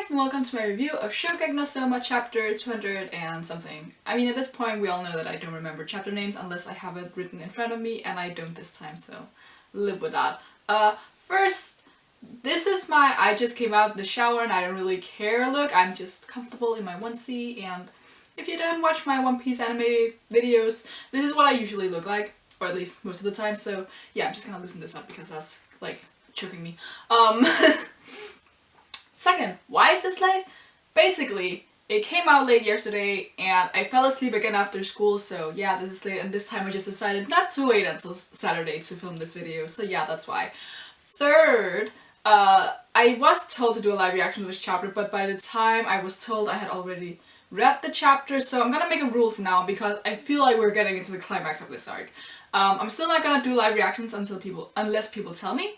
and welcome to my review of Shokugeki no Soma chapter 200 and something. I mean, at this point we all know that I don't remember chapter names unless I have it written in front of me, and I don't this time, so live with that. First, this is my I just came out of the shower and I don't really care look. I'm just comfortable in my onesie, and if you don't watch my One Piece anime videos, this is what I usually look like, or at least most of the time, so yeah, I'm just gonna loosen this up because that's, like, choking me. Second, why is this late? Basically, it came out late yesterday and I fell asleep again after school, so yeah, this is late, and this time I just decided not to wait until Saturday to film this video, so yeah, that's why. Third, I was told to do a live reaction to this chapter, but by the time I was told I had already read the chapter, so I'm gonna make a rule from now on because I feel like we're getting into the climax of this arc. I'm still not gonna do live reactions unless people tell me,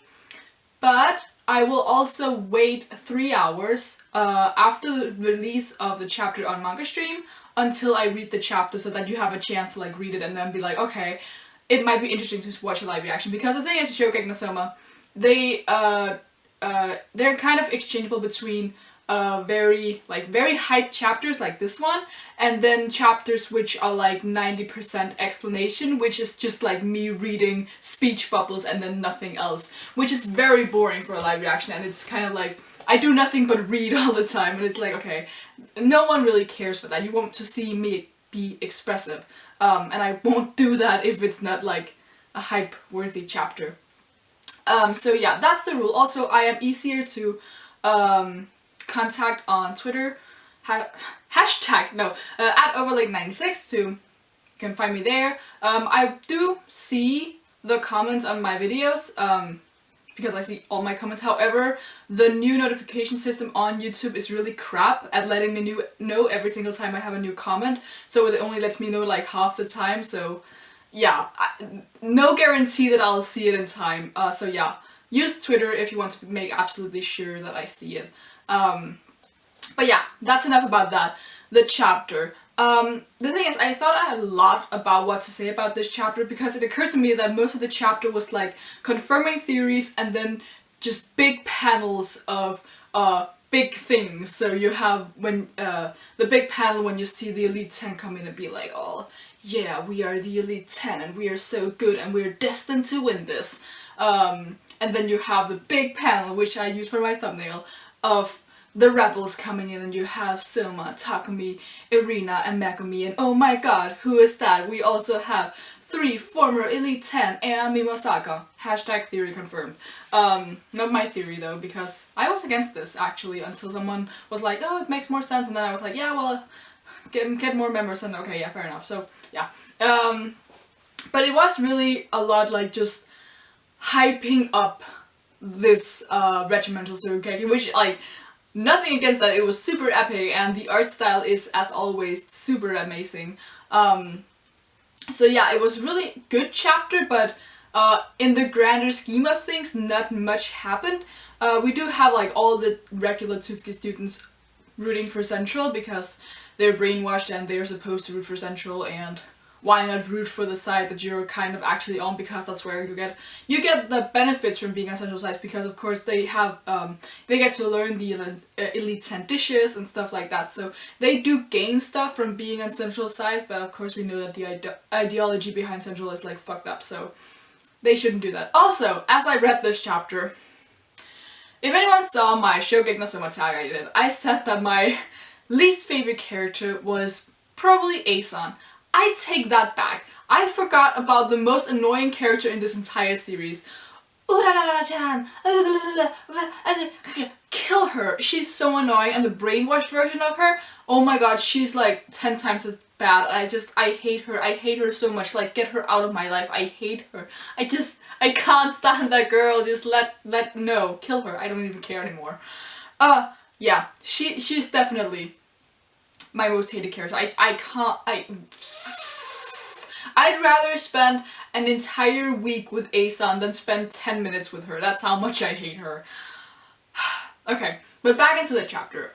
but I will also wait 3 hours after the release of the chapter on Manga Stream until I read the chapter, so that you have a chance to like read it and then be like, okay, it might be interesting to watch a live reaction. Because the thing is, Shokugeki no Soma, they're kind of exchangeable between very hyped chapters like this one, and then chapters which are like 90% explanation, which is just like me reading speech bubbles and then nothing else, which is very boring for a live reaction, and it's kind of like I do nothing but read all the time, and it's like, okay, no one really cares for that. You want to see me be expressive, and I won't do that if it's not like a hype-worthy chapter. So yeah, that's the rule. Also, I am easier to contact on Twitter, at overlake96 to, you can find me there. I do see the comments on my videos, because I see all my comments. However, the new notification system on YouTube is really crap at letting me know every single time I have a new comment, so it only lets me know like half the time, so yeah, no guarantee that I'll see it in time. So yeah, use Twitter if you want to make absolutely sure that I see it. But yeah, that's enough about that. The chapter. The thing is, I thought I had a lot about what to say about this chapter because it occurred to me that most of the chapter was like confirming theories and then just big panels of big things. So you have when the big panel when you see the Elite 10 come in and be like, oh yeah, we are the Elite 10 and we are so good and we're destined to win this. And then you have the big panel, which I used for my thumbnail, of the rebels coming in, and you have Soma, Takumi, Irina, and Megumi, and oh my god, who is that? We also have 3 former Elite 10 and Mimasaka. Hashtag theory confirmed. Not my theory though, because I was against this actually until someone was like, oh, it makes more sense, and then I was like, yeah, well, get more members, and okay, yeah, fair enough. So yeah, but it was really a lot like just hyping up this regimental Shokugeki, which, like, nothing against that, it was super epic and the art style is, as always, super amazing. So yeah, it was really good chapter, but in the grander scheme of things, not much happened. We do have like all the regular Tutsuki students rooting for Central because they're brainwashed and they're supposed to root for Central, and why not root for the side that you're kind of actually on, because that's where you get the benefits from being on Central sides, because of course they have they get to learn the Elite 10 dishes and stuff like that, so they do gain stuff from being on Central sides, but of course we know that the ideology behind Central is like fucked up, so they shouldn't do that. Also, as I read this chapter, if anyone saw my Shokugeki no Soma tag I did, I said that my least favorite character was probably Aeson. I take that back. I forgot about the most annoying character in this entire series. Urarara-chan! Kill her! She's so annoying, and the brainwashed version of her, oh my god, she's like 10 times as bad. I hate her. I hate her so much. Like, get her out of my life. I hate her. I can't stand that girl. Just no, kill her. I don't even care anymore. Yeah, she's definitely my most hated character. I'd rather spend an entire week with Aeson than spend 10 minutes with her. That's how much I hate her. Okay, but back into the chapter.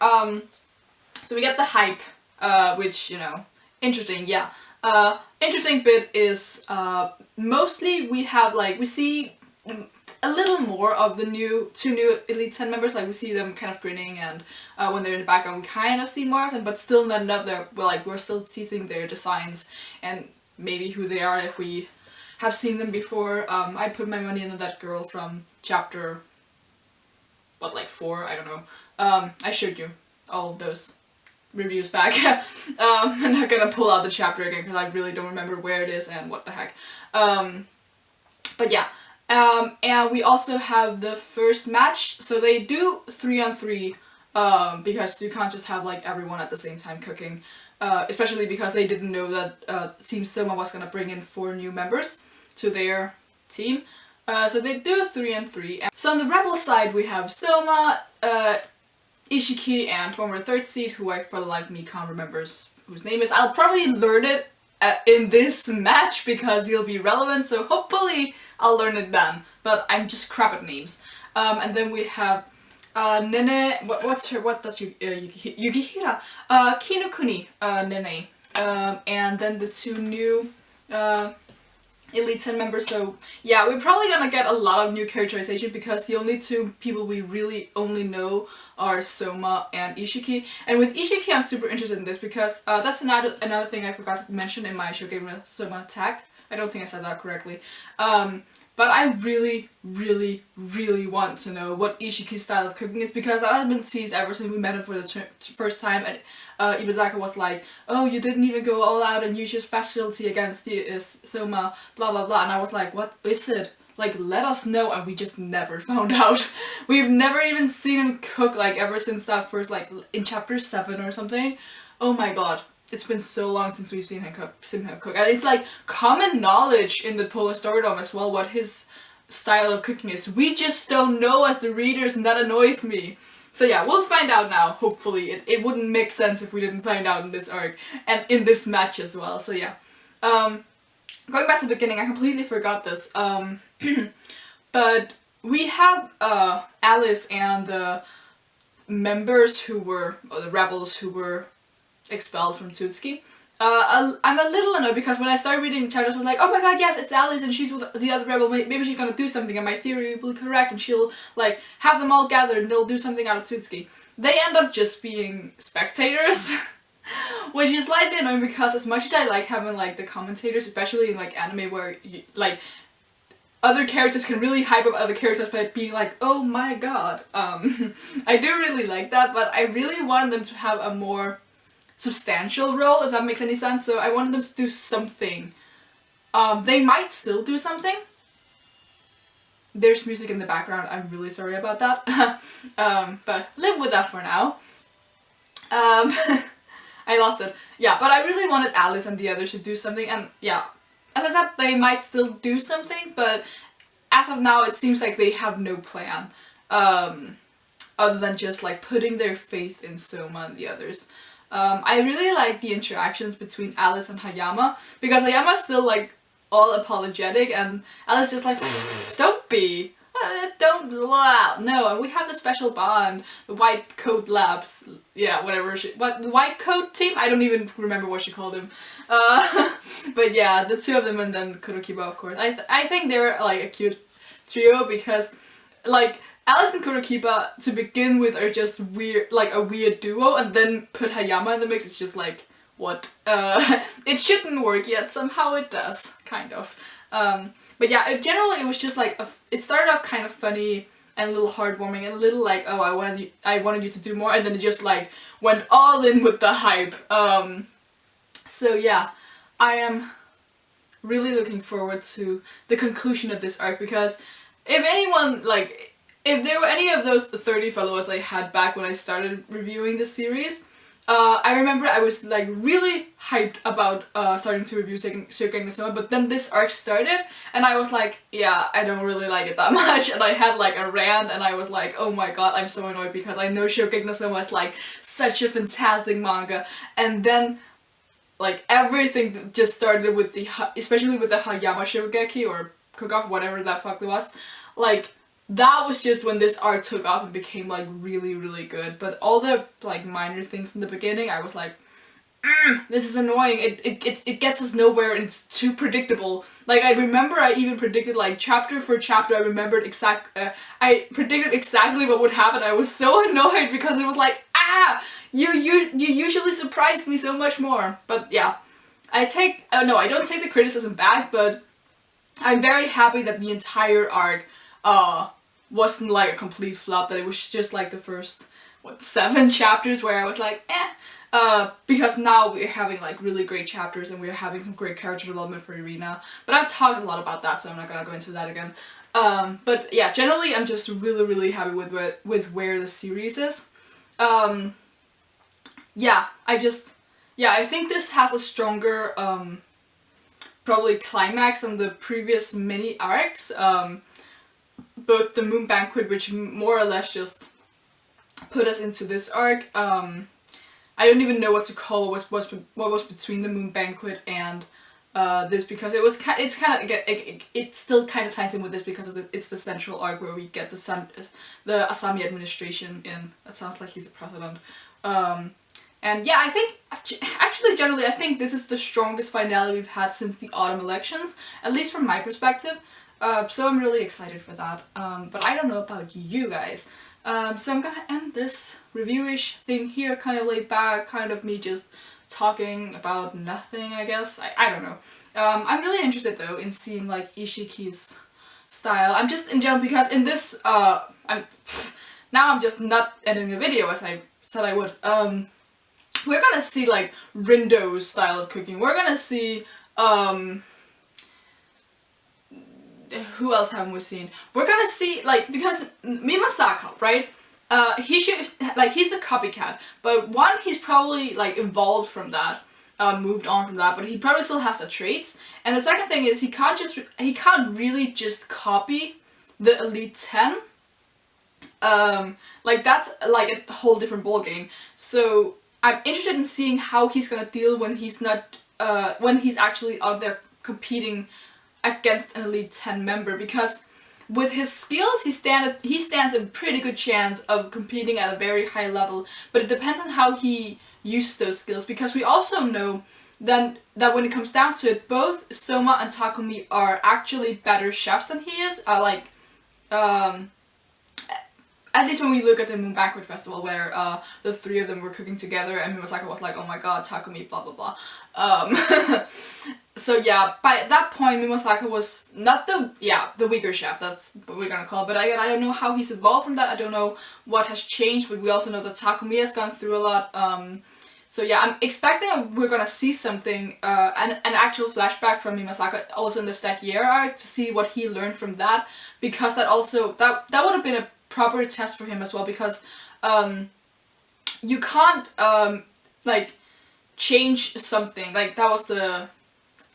So we get the hype, which, you know, interesting, yeah. Interesting bit is, mostly we have, like, we see a little more of the two new Elite 10 members. Like we see them kind of grinning, and when they're in the background we kind of see more of them, but still not enough that we're still teasing their designs and maybe who they are if we have seen them before. I put my money into that girl from chapter, what, like 4? I don't know. I showed you all those reviews back. I'm not gonna pull out the chapter again because I really don't remember where it is and what the heck. But yeah. And we also have the first match. So they do 3-on-3 because you can't just have like everyone at the same time cooking. Especially because they didn't know that Team Soma was gonna bring in 4 new members to their team. So they do 3-on-3. So on the Rebel side we have Soma, Ishiki, and former 3rd seed, who I for the life of me can't remember whose name is. I'll probably learn it in this match because he'll be relevant, so hopefully I'll learn it then. But I'm just crap at names. And then we have Nene, what does Yukihira? Kinokuni Nene. And then the 2 new Elite 10 members. So yeah, we're probably gonna get a lot of new characterization because the only 2 people we really only know are Soma and Ishiki. And with Ishiki I'm super interested in this because that's another thing I forgot to mention in my Shokugeki Soma tag. I don't think I said that correctly. But I really, really, really want to know what Ishiki's style of cooking is because that has been teased ever since we met him for the first time, and Ibazaka was like, oh, you didn't even go all out and use your specialty against the Soma, blah blah blah, and I was like, what is it? Like, let us know, and we just never found out. We've never even seen him cook, like, ever since that first, like, in chapter 7 or something. Oh my god. It's been so long since we've seen him cook. And it's like common knowledge in the Polar Stardom as well what his style of cooking is. We just don't know as the readers, and that annoys me. So yeah, we'll find out now, hopefully. It wouldn't make sense if we didn't find out in this arc, and in this match as well, so yeah. Going back to the beginning, I completely forgot this. But we have Alice and the members who were, or the rebels who were expelled from Tutsuki. I'm a little annoyed because when I started reading the chapters I was like, oh my god, yes, it's Alice and she's with the other rebel, maybe she's gonna do something and my theory will be correct and she'll like have them all gathered and they'll do something out of Tutsuki. They end up just being spectators. Which is slightly annoying because as much as I like having like the commentators, especially in like anime where you, like other characters can really hype up other characters by being like, oh my god. I do really like that, but I really want them to have a more substantial role, if that makes any sense. So I wanted them to do something. They might still do something. There's music in the background, I'm really sorry about that. But live with that for now. I lost it. Yeah, but I really wanted Alice and the others to do something, and yeah, as I said, they might still do something, but as of now it seems like they have no plan. Other than just like putting their faith in Soma and the others. I really like the interactions between Alice and Hayama, because Hayama is still like all apologetic and Alice just like, don't be, don't blah, no, and we have the special bond, the white coat labs, yeah, whatever the white coat team? I don't even remember what she called him. But yeah, the 2 of them and then Kurokiba, of course. I think they're like a cute trio because like Alice and Kurokiba to begin with are just weird, like a weird duo, and then put Hayama in the mix, it's just like, what? It shouldn't work yet, somehow it does, kind of. But yeah, generally it was just like, it started off kind of funny and a little heartwarming and a little like, oh, I wanted you to do more, and then it just like went all in with the hype. So yeah, I am really looking forward to the conclusion of this arc, because if anyone, like, if there were any of those 30 followers I had back when I started reviewing the series, I remember I was like really hyped about starting to review Shokugeki Soma, but then this arc started and I was like, yeah, I don't really like it that much, and I had like a rant and I was like, oh my god, I'm so annoyed because I know Shokugeki Soma is like such a fantastic manga, and then like everything just started with the, especially with the Hayama Shokugeki or cook-off, whatever that fuck it was, like that was just when this art took off and became like really, really good. But all the like minor things in the beginning, I was like, this is annoying. It gets us nowhere and it's too predictable. Like, I remember I even predicted, like, chapter for chapter, I predicted exactly what would happen. I was so annoyed because it was like, you usually surprise me so much more. But yeah, I don't take the criticism back, but I'm very happy that the entire arc wasn't like a complete flop, that it was just like the first, 7 chapters where I was like, because now we're having like really great chapters and we're having some great character development for Irina. But I've talked a lot about that, so I'm not gonna go into that again. But yeah, generally I'm just really happy with where the series is. I think this has a stronger probably climax than the previous mini arcs. Both the Moon Banquet, which more or less just put us into this arc. I don't even know what to call what was between the Moon Banquet and this, because it still kind of ties in with this because of it's the central arc where we get the Asami administration in. That sounds like he's a president. And yeah, I think, actually generally I think this is the strongest finale we've had since the autumn elections, at least from my perspective. So I'm really excited for that. But I don't know about you guys. So I'm gonna end this review-ish thing here, kind of laid back, kind of me just talking about nothing, I guess. I don't know. I'm really interested though in seeing like Ishiki's style. I'm just in general, because in this, I'm just not editing a video as I said I would. We're gonna see like Rindo's style of cooking. We're gonna see, who else haven't we seen? We're gonna see, like, because Mimasaka, right? He's the copycat, but one, he's probably like evolved from that, moved on from that, but he probably still has the traits. And the second thing is he can't really just copy the Elite 10. Like, that's like a whole different ballgame. So I'm interested in seeing how he's gonna deal when he's not, when he's actually out there competing against an Elite 10 member, because with his skills he stands a pretty good chance of competing at a very high level, but it depends on how he uses those skills, because we also know that when it comes down to it, both Soma and Takumi are actually better chefs than he is. At least when we look at the Moon Banquet Festival, where the 3 of them were cooking together and Mimasaka was like, oh my god, Takumi, blah blah blah. So yeah, by that point Mimasaka was not the weaker chef, that's what we're gonna call it, but I don't know how he's evolved from that. I don't know what has changed, but we also know that Takumi has gone through a lot. So yeah, I'm expecting we're gonna see something, an actual flashback from Mimasaka also in the Stack Year arc, to see what he learned from that, because that would have been a proper test for him as well, because you can't like change something. Like, that was the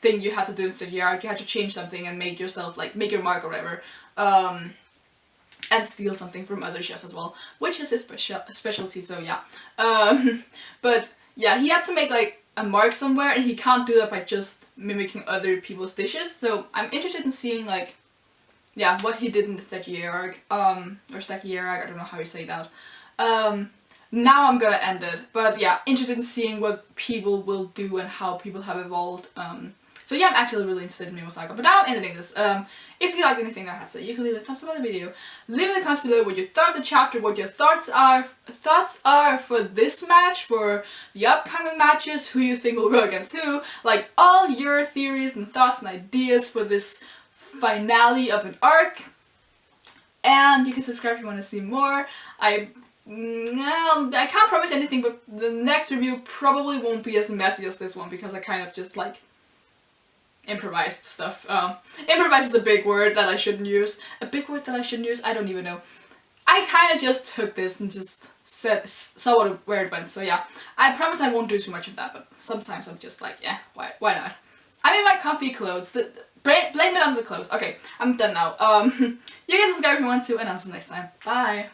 thing you had to do in the year arc. You had to change something and make yourself, like, make your mark or whatever, and steal something from other chefs as well, which is his specialty. So yeah, but yeah, he had to make like a mark somewhere, and he can't do that by just mimicking other people's dishes. So I'm interested in seeing, like, yeah, what he did in the Stacky arc, or Stacky arc, I don't know how you say that. Now I'm gonna end it, but yeah, interested in seeing what people will do and how people have evolved. So yeah, I'm actually really interested in Mimasaka, but now I'm ending this. If you liked anything that I had to say, you can leave a thumbs up on the video. Leave in the comments below what you thought of the chapter, what your thoughts are for this match, for the upcoming matches, who you think will go against who, like all your theories and thoughts and ideas for this finale of an arc. And you can subscribe if you want to see more. I can't promise anything, but the next review probably won't be as messy as this one, because I kind of just like improvised stuff. Improvise is a big word that I shouldn't use. A big word that I shouldn't use? I don't even know. I kind of just took this and just saw where it went, so yeah. I promise I won't do too much of that, but sometimes I'm just like, yeah, why not? I'm in my comfy clothes. Blame it on the clothes. Okay, I'm done now. You can subscribe if you want to, and until next time. Bye!